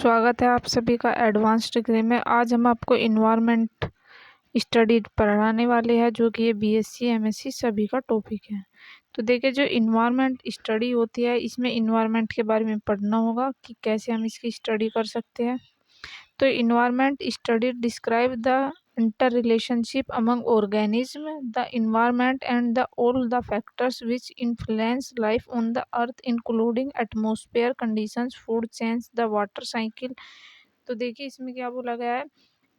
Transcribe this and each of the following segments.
स्वागत है आप सभी का एडवांस डिग्री में। आज हम आपको इन्वायरमेंट स्टडी पढ़ाने वाले हैं, जो कि ये बीएससी एमएससी सभी का टॉपिक है। तो देखिए, जो इन्वायरमेंट स्टडी होती है, इसमें इन्वायरमेंट के बारे में पढ़ना होगा कि कैसे हम इसकी स्टडी कर सकते हैं। तो environment study describe the interrelationship among organism, the environment and the all the factors which influence life on the earth, including atmosphere conditions, food chains, the water cycle। तो देखिए, इसमें क्या बोला गया है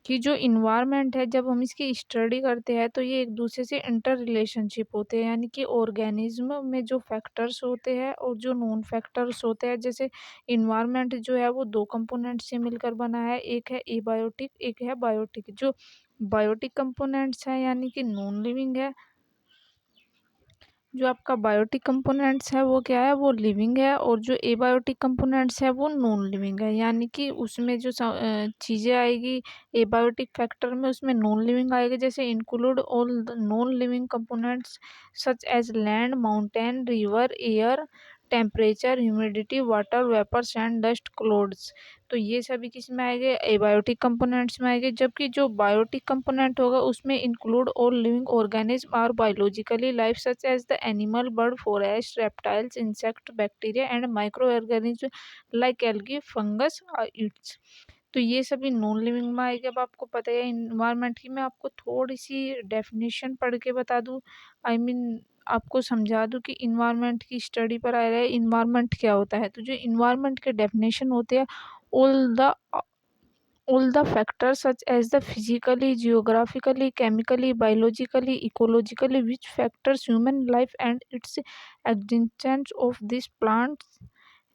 कि जो इन्वायरमेंट है, जब हम इसकी स्टडी करते हैं तो ये एक दूसरे से इंटर रिलेशनशिप होते हैं, यानी कि ऑर्गेनिज्म में जो फैक्टर्स होते हैं और जो नॉन फैक्टर्स होते हैं। जैसे इन्वायरमेंट जो है वो दो कंपोनेंट से मिलकर बना है, एक है एबायोटिक, एक है बायोटिक। जो बायोटिक कंपोनेंट्स हैं यानी कि नॉन लिविंग है, जो आपका बायोटिक कंपोनेंट्स है वो क्या है, वो लिविंग है। और जो एबायोटिक कंपोनेंट्स है वो नॉन लिविंग है, यानी कि उसमें जो चीज़ें आएगी एबायोटिक फैक्टर में, उसमें नॉन लिविंग आएगी। जैसे include all non living components such as land, mountain, river, air, temperature, humidity, water vapour, sand, dust, clouds. तो ये सभी किस में आएंगे, एबायोटिक कंपोनेंट्स में आएंगे। जबकि जो बायोटिक कंपोनेंट होगा उसमें include all living organism or biologically life such as the animal, bird, forest, reptiles, insect, bacteria and micro organism like algae, fungus its. तो ये सभी नॉन लिविंग में आएगी। अब आपको पता है इन्वायरमेंट की, मैं आपको थोड़ी सी डेफिनेशन पढ़ के बता दूं, आई मीन आपको समझा दूं कि इन्वायरमेंट की स्टडी पर आ रहा है इन्वायरमेंट क्या होता है। तो जो इन्वायरमेंट के डेफिनेशन होते हैं, all the all the factors such as the physically, geographically, chemically, biologically, ecologically, which factors human life and its existence of these plants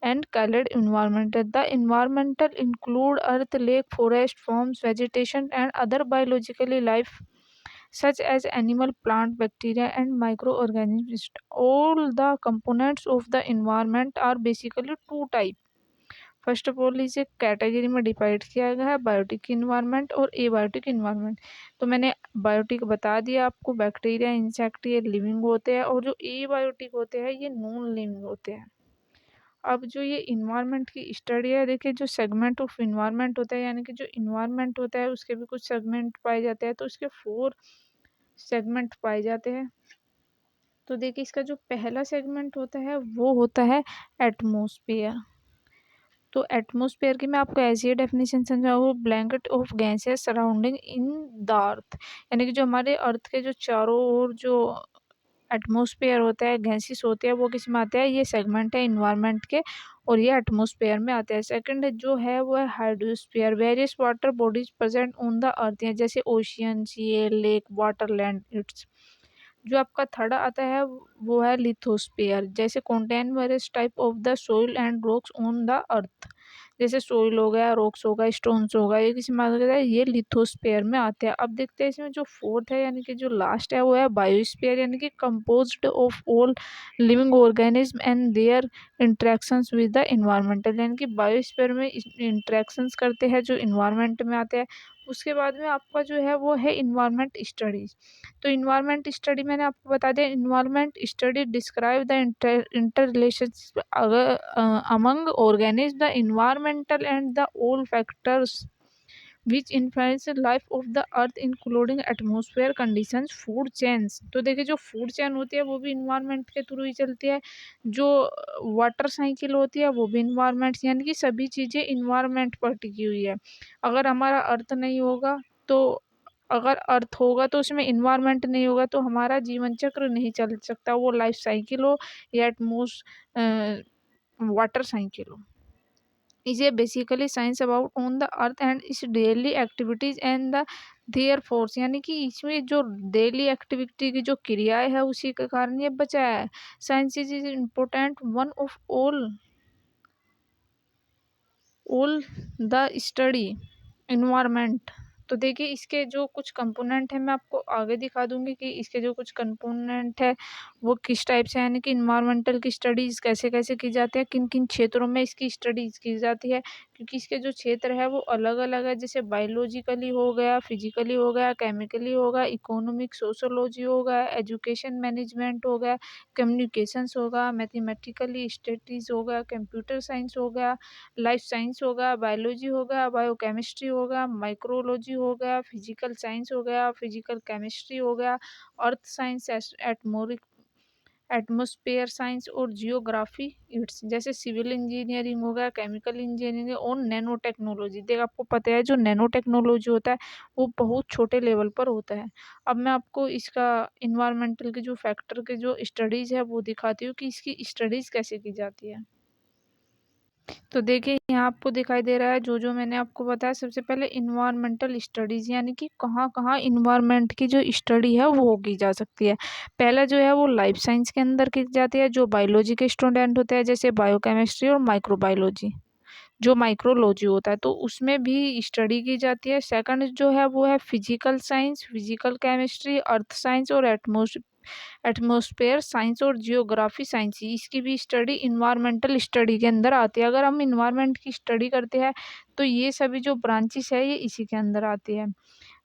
and colored environment। The environmental include earth, lake, forest, forms, vegetation and other biologically life such as animal, plant, bacteria and microorganisms। All the components of the environment are basically two types। First of all इसे category में divide किया गया है, biotic environment और abiotic environment. तो मैंने biotic बता दिया आपको, बैक्टीरिया, इंसेक्ट ये लिविंग होते हैं, और जो एबायोटिक होते हैं ये नॉन लिविंग होते हैं। अब जो ये इन्वायरमेंट की स्टडी है, देखिए जो सेगमेंट ऑफ इन्वायरमेंट होता है, यानी कि जो इन्वायरमेंट होता है उसके भी कुछ सेगमेंट पाए जाते हैं। तो इसके 4 सेगमेंट पाए जाते हैं। तो देखिए, इसका जो पहला सेगमेंट होता है वो होता है एटमॉस्फेयर। तो एटमॉस्फेयर की मैं आपको ऐसी डेफिनेशन समझाऊँ, blanket of gases surrounding in the earth, यानी कि जो हमारे अर्थ के जो चारों ओर जो एटमॉस्फेयर होता है, गैसेस होते हैं, वो किस में आते हैं, ये सेगमेंट है इन्वायरमेंट के, और ये एटमॉस्फेयर में आते हैं। सेकंड जो है वो है hydrosphere, various water bodies present on the earth, जैसे ocean, sea, lake, water, land, its. जो आपका थर्ड आता है वो है लिथोस्फीयर, जैसे contain various type of the soil and rocks on the earth, जैसे सोइल हो गया, रॉक्स हो गया, स्टोन्स हो गया, ये किसी में आता है, ये लिथोस्फीयर में आते हैं। अब देखते हैं इसमें जो फोर्थ है, यानी कि जो लास्ट है वो है बायोस्फीयर, यानी कि composed of all living organism and their interactions with the environmental, यानी कि बायोस्फीयर में इंटरेक्शंस करते हैं जो इन्वायरमेंट में आते हैं। उसके बाद में आपका जो है वो है इन्वायरमेंट स्टडीज। तो इन्वायरमेंट स्टडी मैंने आपको बता दिया, environment study describe the inter relationship among organism, the environmental and the all factors which influence life of the earth, including atmosphere conditions, food chains. तो देखिए, जो फूड चेन होती है वो भी इन्वायरमेंट के थ्रू ही चलती है। जो वाटर साइकिल होती है वो भी इन्वायरमेंट, यानी कि सभी चीज़ें इन्वायरमेंट पर टिकी हुई है। अगर हमारा अर्थ नहीं होगा तो, अगर अर्थ होगा तो उसमें इन्वायरमेंट नहीं होगा तो हमारा जीवन चक्र नहीं चल सकता, वो लाइफ साइकिल हो या एटमोस वाटर साइकिल हो। is a basically science about on the earth and its daily activities and the their force, यानी कि इसमें जो डेली एक्टिविटी की जो क्रियाएं है उसी के कारण ये बचा है। Science is important one of all the study environment. तो देखिए इसके जो कुछ कंपोनेंट हैं मैं आपको आगे दिखा दूँगी कि इसके जो कुछ कंपोनेंट है वो किस टाइप से, यानी कि एनवायरमेंटल की स्टडीज़ कैसे-कैसे की जाती है, किन-किन क्षेत्रों में इसकी स्टडीज़ की जाती है। क्योंकि इसके जो क्षेत्र है वो अलग-अलग है, जैसे बायोलॉजिकली हो गया, फिजिकली हो गया, केमिकली हो गया, इकोनॉमिक, सोशियोलॉजी हो गया, एजुकेशन मैनेजमेंट हो गया, कम्युनिकेशंस होगा, मैथमेटिकली स्टडीज़ हो गया, कंप्यूटर साइंस हो गया, लाइफ साइंस हो गया, बायोलॉजी हो गया, बायोकेमिस्ट्री हो गया, माइक्रोलॉजी हो गया, फिजिकल साइंस हो गया, फिजिकल केमिस्ट्री हो गया, अर्थ साइंस, एटमॉस्फेयर साइंस और जियोग्राफी इट्स, जैसे सिविल इंजीनियरिंग हो गया, केमिकल इंजीनियरिंग और नैनो टेक्नोलॉजी। देख आपको पता है जो नैनो टेक्नोलॉजी होता है वो बहुत छोटे लेवल पर होता है। अब मैं आपको इसका इन्वायरमेंटल के जो फैक्टर के जो स्टडीज़ है वो दिखाती हूँ कि इसकी स्टडीज़ कैसे की जाती है। तो देखिए यहाँ आपको दिखाई दे रहा है जो मैंने आपको बताया। सबसे पहले इन्वायरमेंटल स्टडीज़ यानी कि कहाँ-कहाँ इन्वायरमेंट की जो स्टडी है वो की जा सकती है। पहला जो है वो लाइफ साइंस के अंदर की जाती है, जो बायोलॉजी के स्टूडेंट होते हैं जैसे बायोकेमिस्ट्री और माइक्रोबायोलॉजी, जो माइक्रोलॉजी होता है तो उसमें भी स्टडी की जाती है। सेकंड जो है वो है physical science, physical chemistry, earth science और एटमॉस्फेयर साइंस और जियोग्राफी साइंस, इसकी भी स्टडी इन्वायरमेंटल स्टडी के अंदर आती है। अगर हम इन्वायरमेंट की स्टडी करते हैं तो ये सभी जो ब्रांचेस है ये इसी के अंदर आती है।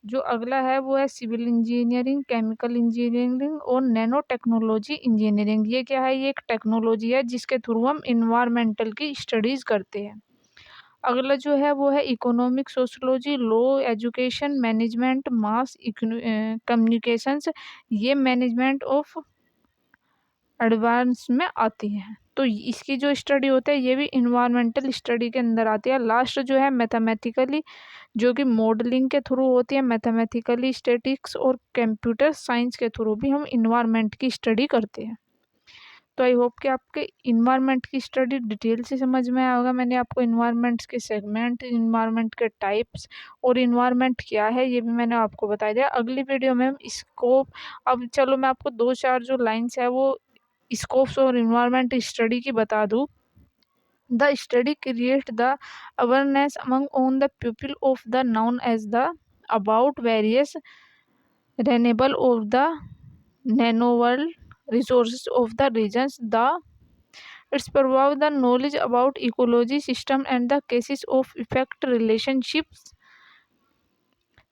जो अगला है वो है सिविल इंजीनियरिंग, केमिकल इंजीनियरिंग और नैनो टेक्नोलॉजी इंजीनियरिंग। ये क्या है, ये एक टेक्नोलॉजी है जिसके थ्रू हम इन्वायरमेंटल की स्टडीज़ करते हैं। अगला जो है वो है economic sociology, law, education management, mass communications, ये मैनेजमेंट ऑफ एडवांस में आती है। तो इसकी जो स्टडी होता है ये भी इन्वायरमेंटल स्टडी के अंदर आती है। लास्ट जो है मैथमेटिकली, जो कि मॉडलिंग के थ्रू होती है, मैथमेटिकली स्टैटिक्स और कंप्यूटर साइंस के थ्रू भी हम इन्वायरमेंट की स्टडी करते हैं। तो आई होप कि आपके इन्वायरमेंट की स्टडी डिटेल से समझ में आया होगा। मैंने आपको इन्वायरमेंट्स के सेगमेंट, इन्वायरमेंट के टाइप्स और इन्वायरमेंट क्या है ये भी मैंने आपको बता दिया। अगली वीडियो में हम स्कोप, अब चलो मैं आपको 2-4 जो लाइन्स है वो स्कोप्स और इन्वायरमेंट स्टडी की बता दूँ। The study creates the awareness among on the people of the known as the about various renewable of the nanoworld resources of the regions. The it's provide the knowledge about ecology system and the cases of effect relationships।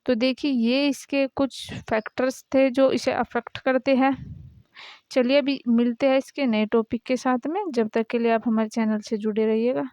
तो देखिए ये इसके कुछ factors थे जो इसे affect करते हैं। चलिए अभी मिलते हैं इसके नए टॉपिक के साथ में, जब तक के लिए आप हमारे चैनल से जुड़े रहिएगा।